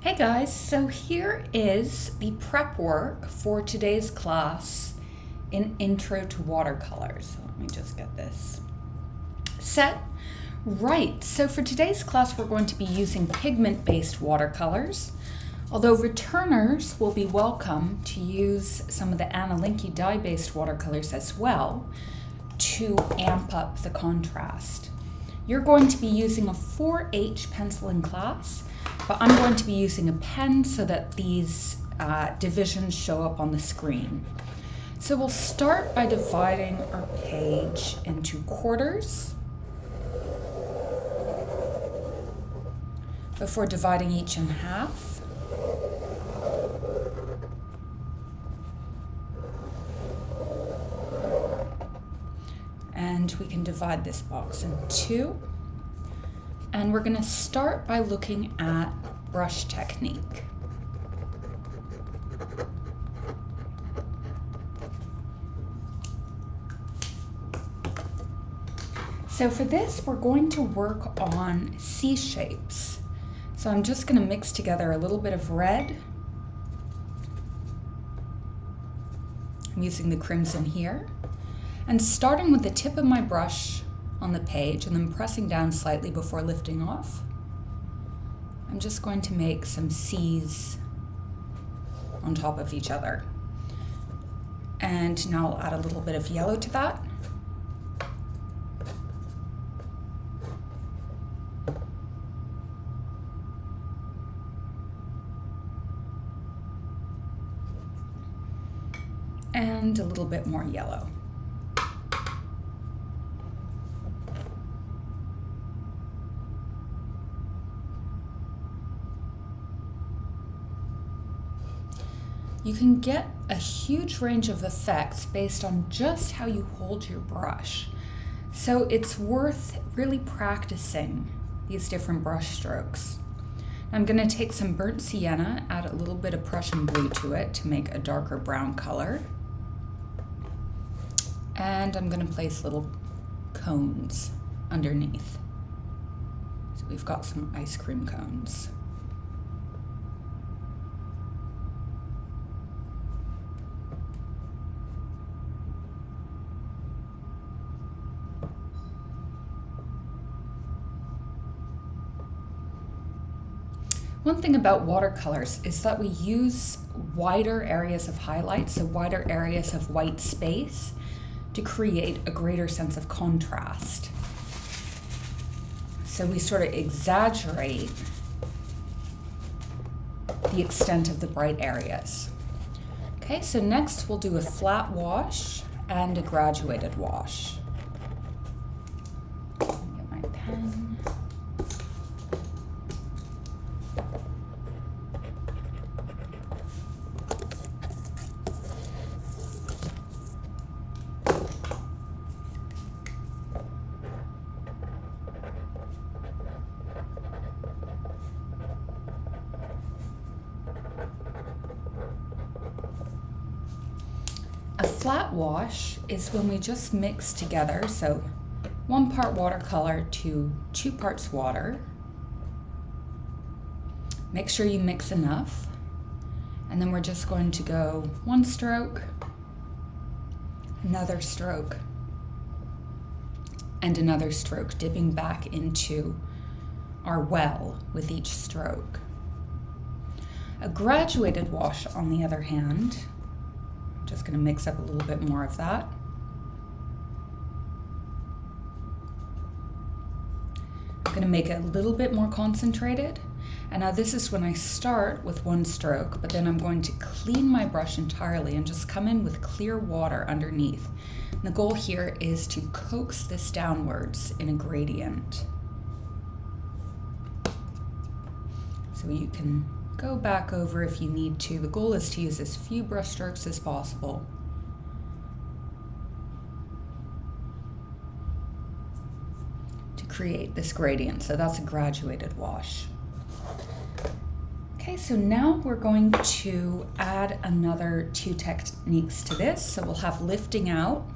Hey guys, so here is the prep work for today's class in Intro to Watercolors. So let me just get this set. Right, so for today's class we're going to be using pigment-based watercolors, although returners will be welcome to use some of the Anna Linky dye-based watercolors as well to amp up the contrast. You're going to be using a 4H pencil in class, but I'm going to be using a pen so that these divisions show up on the screen. So we'll start by dividing our page into quarters before dividing each in half. And we can divide this box in two. And we're going to start by looking at brush technique. So for this, we're going to work on C shapes. So I'm just going to mix together a little bit of red. I'm using the crimson here. And starting with the tip of my brush on the page and then pressing down slightly before lifting off, I'm just going to make some C's on top of each other. And now I'll add a little bit of yellow to that. And a little bit more yellow. You can get a huge range of effects based on just how you hold your brush. So it's worth really practicing these different brush strokes. I'm going to take some burnt sienna, add a little bit of Prussian blue to it to make a darker brown color. And I'm going to place little cones underneath. So we've got some ice cream cones. One thing about watercolors is that we use wider areas of highlight, so wider areas of white space, to create a greater sense of contrast. So we sort of exaggerate the extent of the bright areas. Okay, so next we'll do a flat wash and a graduated wash. Get my pen. A flat wash is when we just mix together, so 1 part watercolor to 2 parts water. Make sure you mix enough, and then we're just going to go 1 stroke, another stroke, and another stroke, dipping back into our well with each stroke. A graduated wash, on the other hand, just going to mix up a little bit more of that. I'm going to make it a little bit more concentrated. And now this is when I start with 1 stroke, but then I'm going to clean my brush entirely and just come in with clear water underneath. And the goal here is to coax this downwards in a gradient. So you can go back over if you need to. The goal is to use as few brush strokes as possible. To create this gradient. So that's a graduated wash. Okay, so now we're going to add another 2 techniques to this. So we'll have lifting out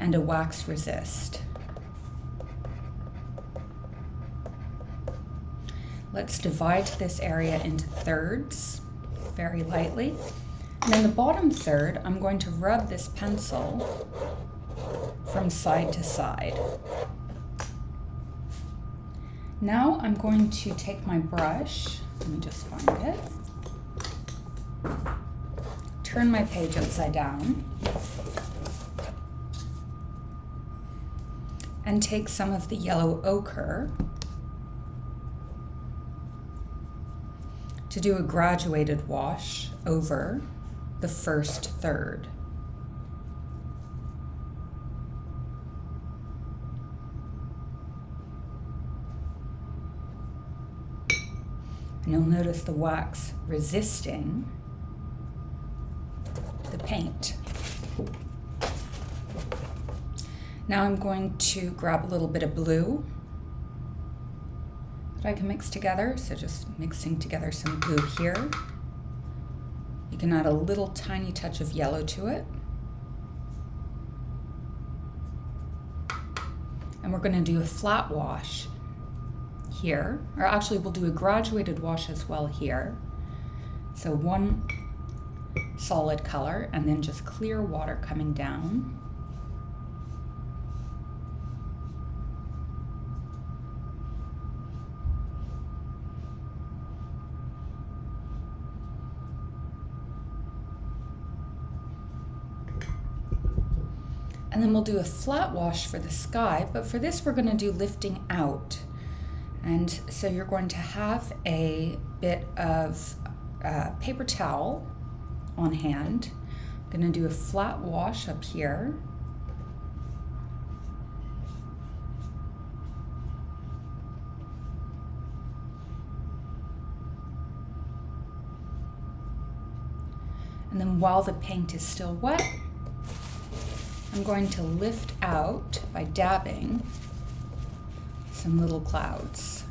and a wax resist. let's divide this area into thirds very lightly. And in the bottom third, I'm going to rub this pencil from side to side. Now I'm going to take my brush, let me just find it, turn my page upside down, and take some of the yellow ochre to do a graduated wash over the first third. And you'll notice the wax resisting the paint. Now I'm going to grab a little bit of blue that I can mix together. So just mixing together some blue here. You can add a little tiny touch of yellow to it. And we're going to do a flat wash here, or actually we'll do a graduated wash as well here. So one solid color and then just clear water coming down. And then we'll do a flat wash for the sky, but for this we're going to do lifting out. And so you're going to have a bit of paper towel on hand. I'm going to do a flat wash up here. And then while the paint is still wet, I'm going to lift out by dabbing some little clouds.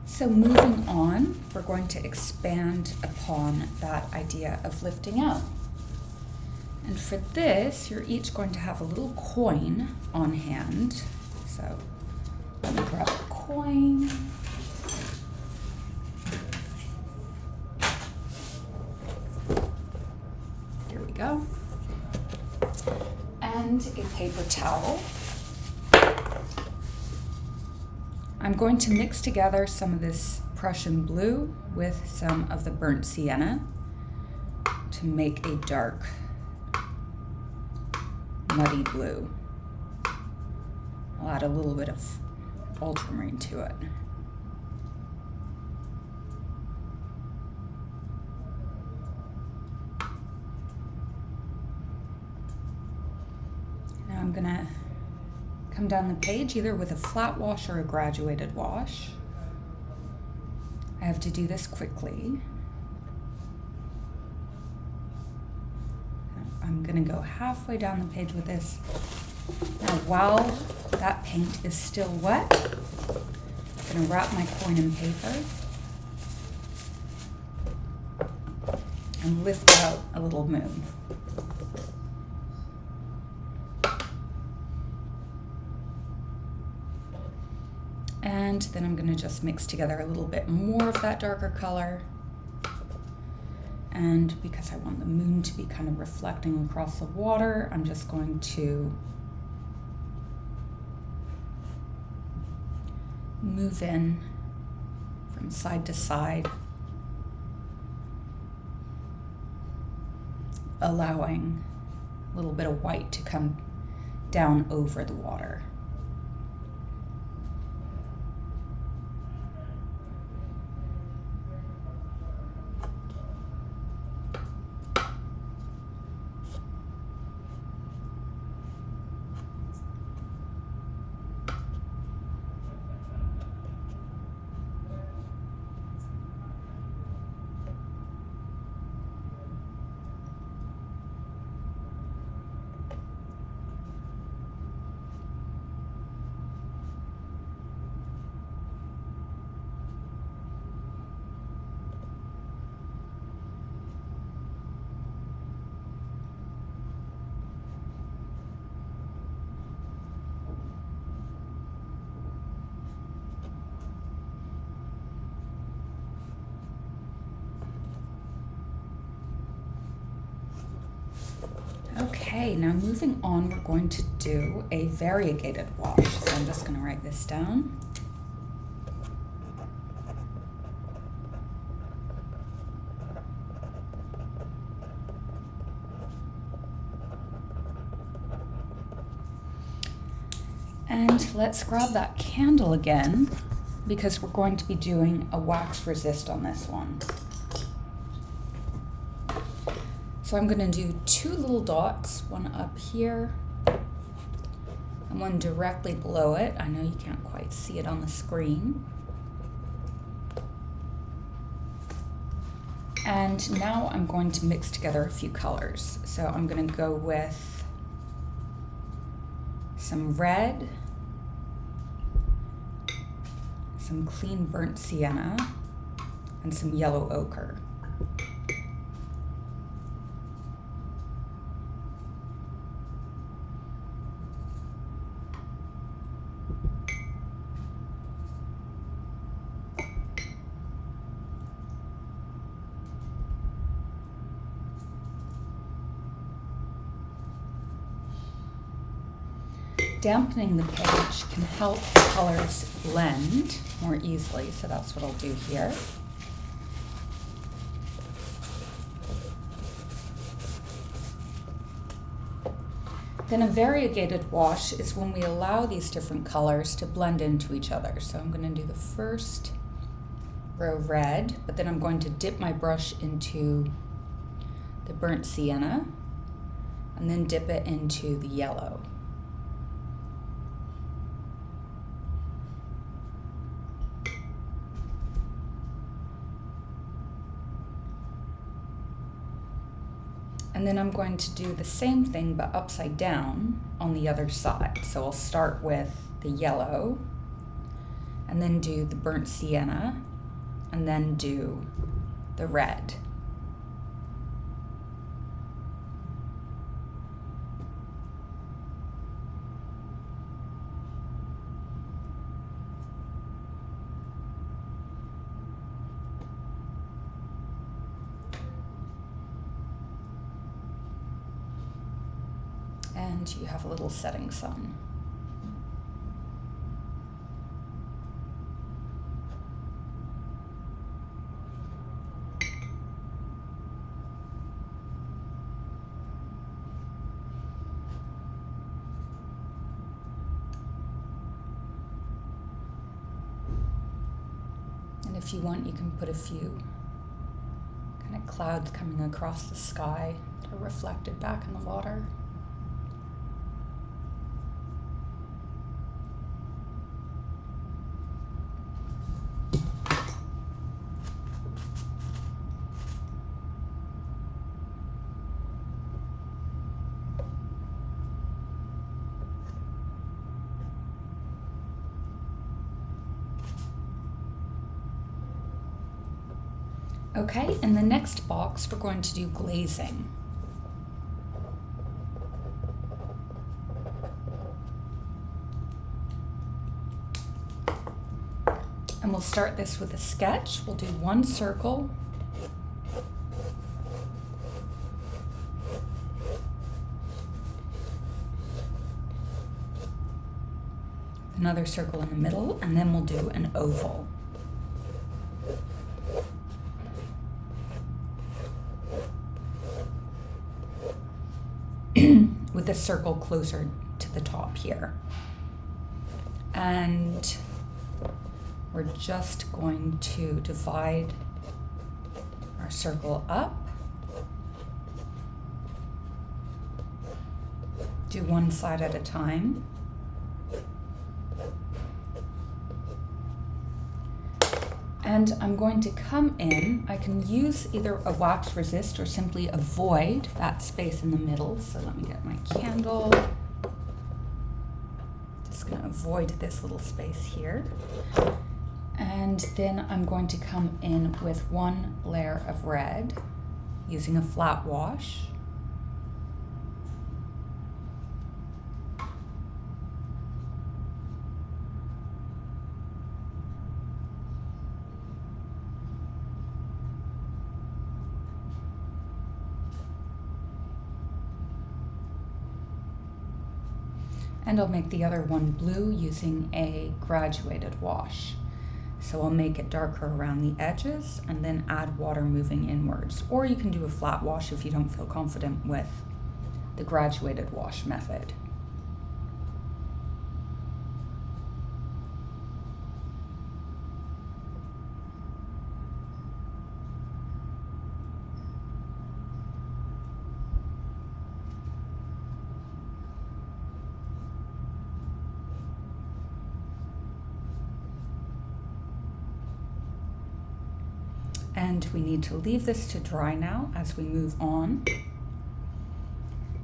So moving on, we're going to expand upon that idea of lifting out. And for this, you're each going to have a little coin on hand. So let me grab a coin. Here we go. And a paper towel. I'm going to mix together some of this Prussian blue with some of the burnt sienna to make a dark, muddy blue. I'll add a little bit of ultramarine to it. Now I'm gonna come down the page either with a flat wash or a graduated wash. I have to do this quickly. I'm gonna go halfway down the page with this. Now while that paint is still wet, I'm gonna wrap my coin in paper and lift out a little moon. And then I'm going to just mix together a little bit more of that darker color. And because I want the moon to be kind of reflecting across the water, I'm just going to move in from side to side, allowing a little bit of white to come down over the water. Okay, now moving on, we're going to do a variegated wash. So I'm just going to write this down. And let's grab that candle again, because we're going to be doing a wax resist on this one. So I'm going to do 2 little dots, one up here and one directly below it. I know you can't quite see it on the screen. And now I'm going to mix together a few colors. So I'm going to go with some red, some clean burnt sienna, and some yellow ochre. Dampening the page can help the colors blend more easily, so that's what I'll do here. Then a variegated wash is when we allow these different colors to blend into each other. So I'm going to do the first row red, but then I'm going to dip my brush into the burnt sienna and then dip it into the yellow. And then I'm going to do the same thing but upside down on the other side. So I'll start with the yellow and then do the burnt sienna and then do the red. And you have a little setting sun. And if you want, you can put a few kind of clouds coming across the sky that are reflected back in the water. Okay, in the next box, we're going to do glazing. And we'll start this with a sketch. We'll do 1 circle. Another circle in the middle, and then we'll do an oval. With a circle closer to the top here. And we're just going to divide our circle up. Do one side at a time. And I'm going to come in, I can use either a wax resist or simply avoid that space in the middle. So let me get my candle. Just gonna avoid this little space here. And then I'm going to come in with 1 layer of red using a flat wash. And I'll make the other one blue using a graduated wash. So I'll make it darker around the edges and then add water moving inwards. Or you can do a flat wash if you don't feel confident with the graduated wash method. And we need to leave this to dry now as we move on.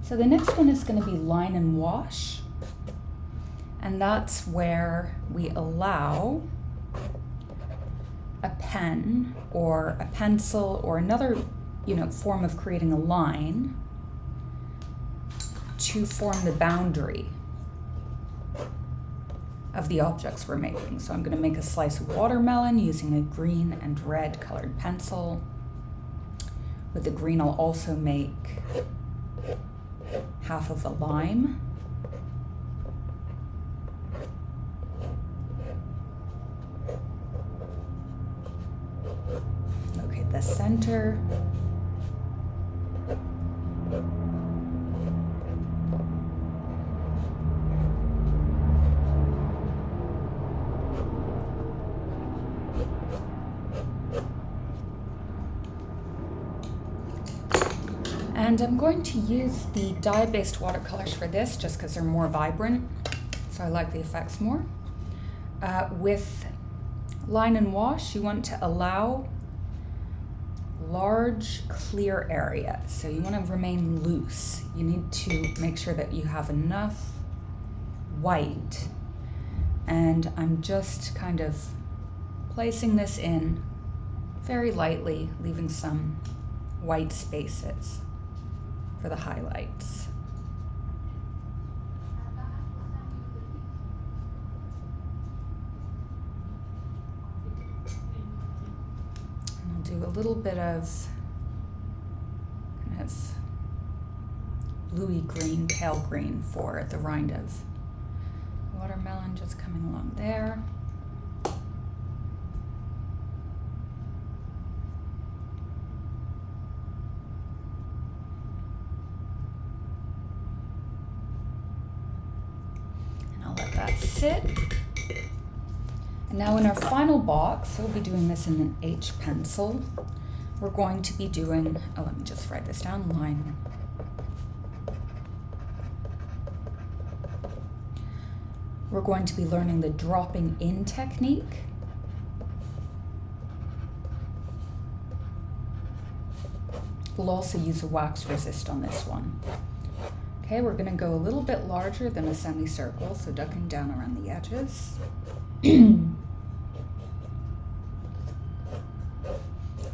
So the next one is going to be line and wash. And that's where we allow a pen or a pencil or another, form of creating a line to form the boundary of the objects we're making. So I'm going to make a slice of watermelon using a green and red colored pencil. With the green, I'll also make half of a lime. Locate the center. And I'm going to use the dye-based watercolors for this just because they're more vibrant, so I like the effects more. With line and wash, you want to allow large, clear areas. So you want to remain loose. You need to make sure that you have enough white. And I'm just kind of placing this in very lightly, leaving some white spaces for the highlights. And I'll do a little bit of kind of bluey green, pale green for the rind of watermelon, just coming along there. Sit. And now in our final box, we'll be doing this in an H pencil. We're going to be doing, let me just write this down, line. We're going to be learning the dropping in technique. We'll also use a wax resist on this one. Okay, we're going to go a little bit larger than a semicircle, so ducking down around the edges. And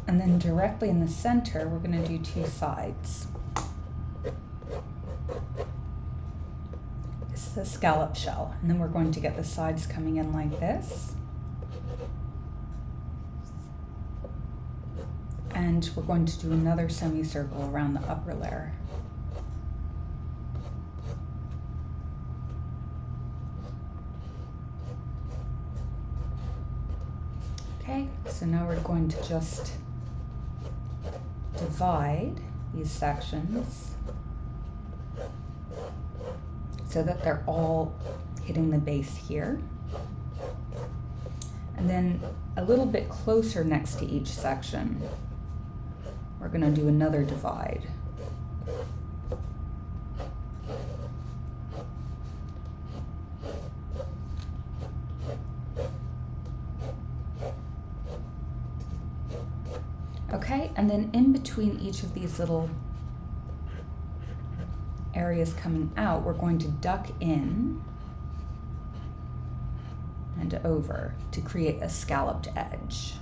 then directly in the center, we're going to do two sides. This is a scallop shell, and then we're going to get the sides coming in like this. And we're going to do another semicircle around the upper layer. Okay, so now we're going to just divide these sections so that they're all hitting the base here. And then a little bit closer next to each section, we're going to do another divide. Okay, and then in between each of these little areas coming out, we're going to duck in and over to create a scalloped edge.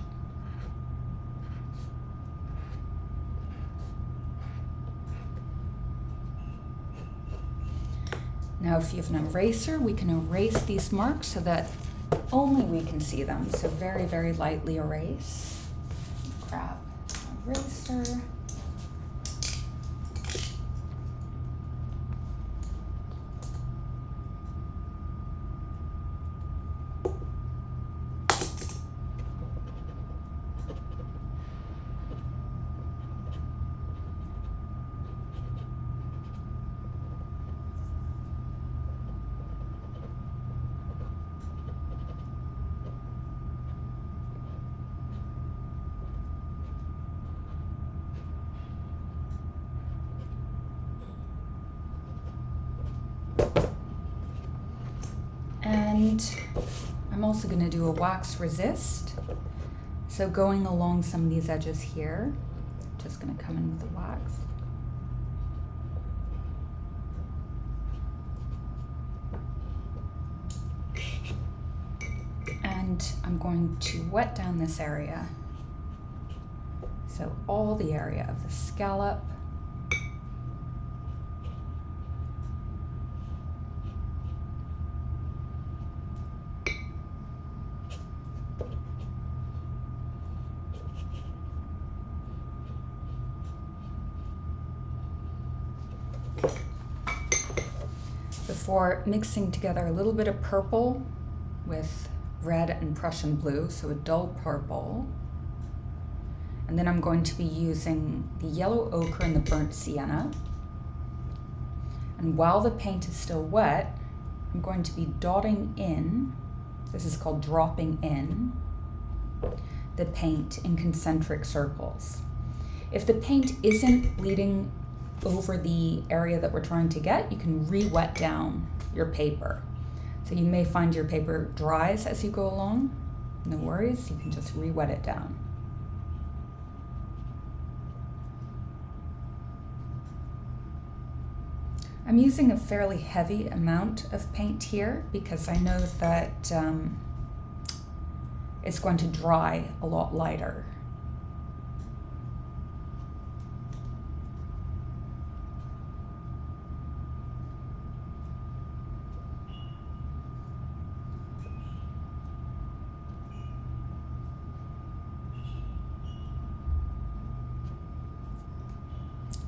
Now, if you have an eraser, we can erase these marks so that only we can see them. So very, very lightly erase. Grab an eraser. And I'm also going to do a wax resist. So going along some of these edges here, just going to come in with the wax. And I'm going to wet down this area. So all the area of the scallop. Before mixing together a little bit of purple with red and Prussian blue, so a dull purple. And then I'm going to be using the yellow ochre and the burnt sienna. And while the paint is still wet, I'm going to be dotting in, this is called dropping in, the paint in concentric circles. If the paint isn't bleeding over the area that we're trying to get, you can re-wet down your paper. So you may find your paper dries as you go along. No worries, you can just re-wet it down. I'm using a fairly heavy amount of paint here because I know that it's going to dry a lot lighter.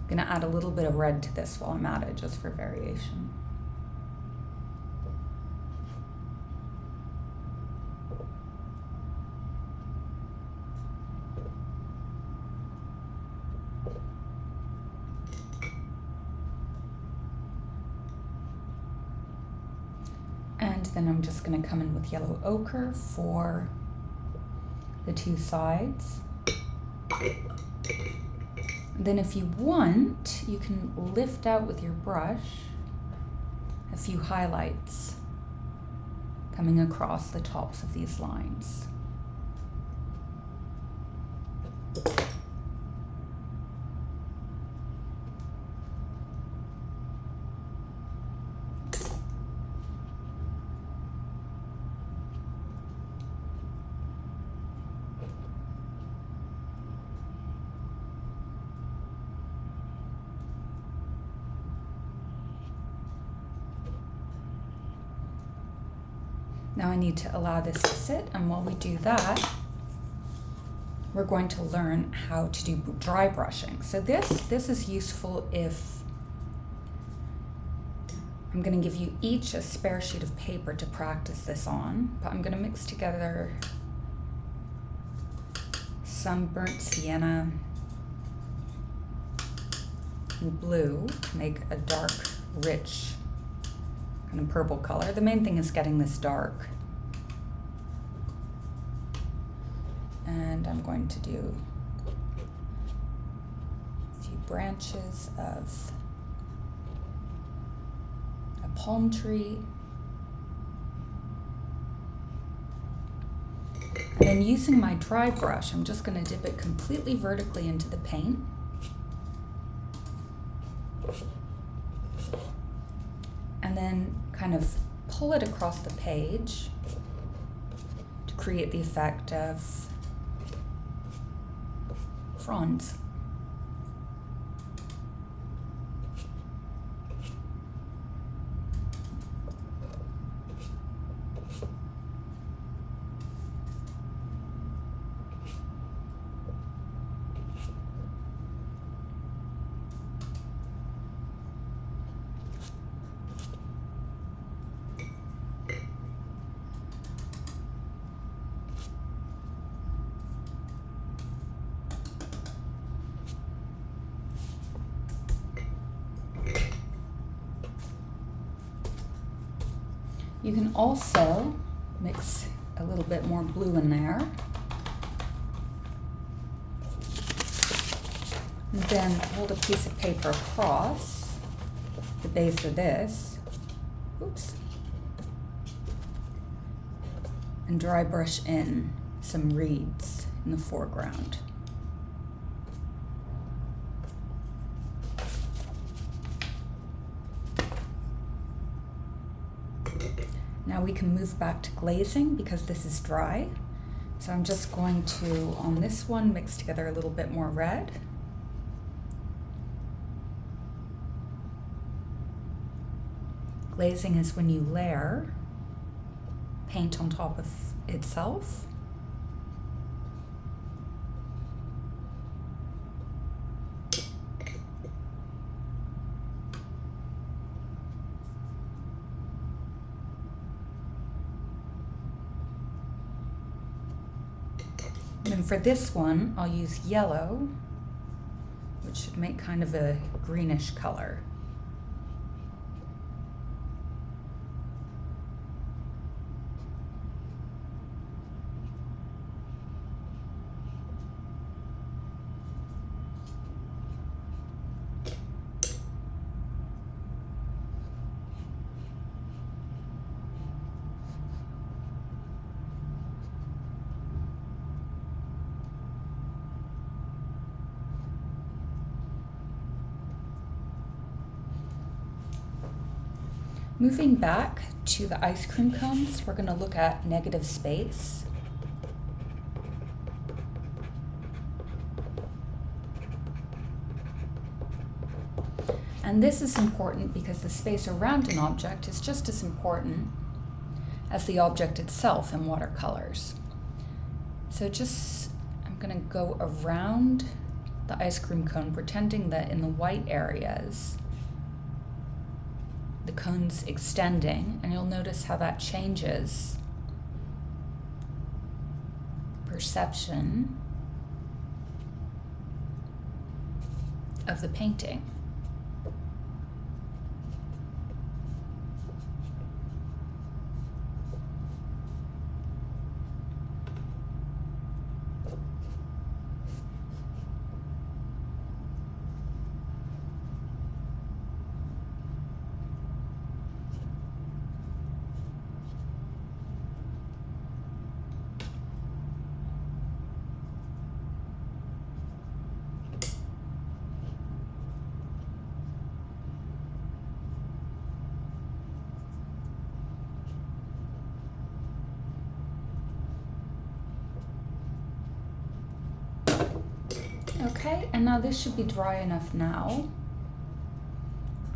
I'm going to add a little bit of red to this while I'm at it, just for variation. And then I'm just going to come in with yellow ochre for the two sides. Then if you want, you can lift out with your brush a few highlights coming across the tops of these lines. Now I need to allow this to sit, and while we do that, we're going to learn how to do dry brushing. So this is useful if I'm going to give you each a spare sheet of paper to practice this on, but I'm going to mix together some burnt sienna and blue to make a dark, rich kind of purple color. The main thing is getting this dark. And I'm going to do a few branches of a palm tree. And then using my dry brush, I'm just going to dip it completely vertically into the paint. And then kind of pull it across the page to create the effect of fronds. You can also mix a little bit more blue in there. And then hold a piece of paper across the base of this. Oops. and dry brush in some reeds in the foreground. Now we can move back to glazing because this is dry. So I'm just going to, on this one, mix together a little bit more red. Glazing is when you layer paint on top of itself. And for this one, I'll use yellow, which should make kind of a greenish color. Moving back to the ice cream cones, we're going to look at negative space. And this is important because the space around an object is just as important as the object itself in watercolors. So I'm going to go around the ice cream cone, pretending that in the white areas, the cone's extending, and you'll notice how that changes perception of the painting. Okay, and now this should be dry enough now.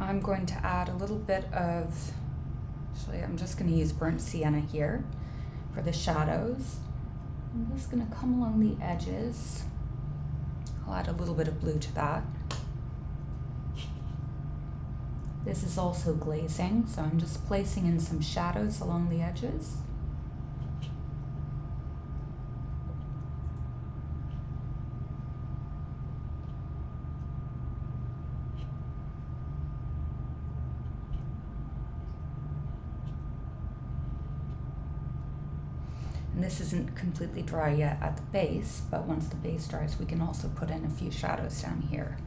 I'm going to add a little bit of, actually I'm just going to use burnt sienna here for the shadows. I'm just going to come along the edges. I'll add a little bit of blue to that. This is also glazing, so I'm just placing in some shadows along the edges. And this isn't completely dry yet at the base, but once the base dries, we can also put in a few shadows down here.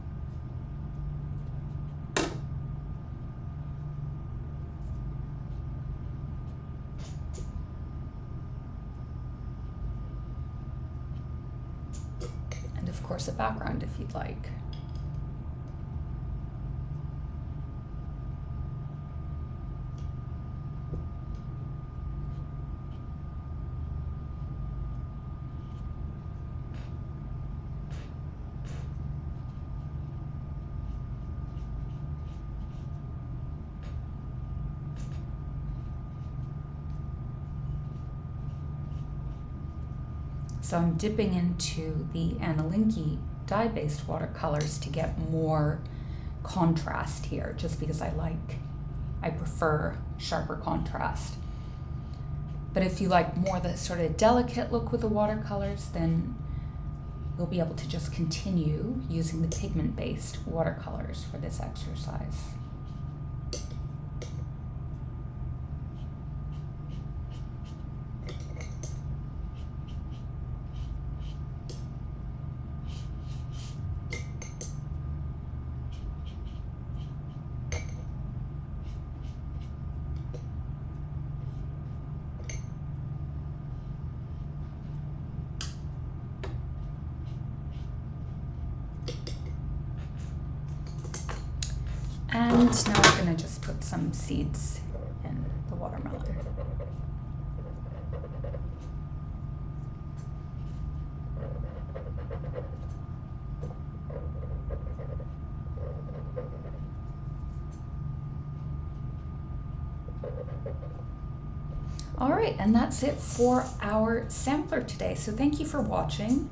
And of course, a background if you'd like. So I'm dipping into the Analinki dye-based watercolors to get more contrast here, just because I prefer sharper contrast. But if you like more the sort of delicate look with the watercolors, then you'll be able to just continue using the pigment-based watercolors for this exercise. And now we're gonna just put some seeds in the watermelon. All right, and that's it for our sampler today. So thank you for watching.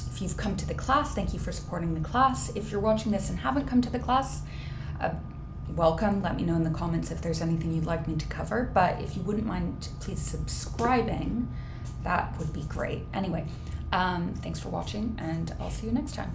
If you've come to the class, thank you for supporting the class. If you're watching this and haven't come to the class, welcome. Let me know in the comments if there's anything you'd like me to cover. But if you wouldn't mind, please subscribing, that would be great. Anyway, thanks for watching, and I'll see you next time.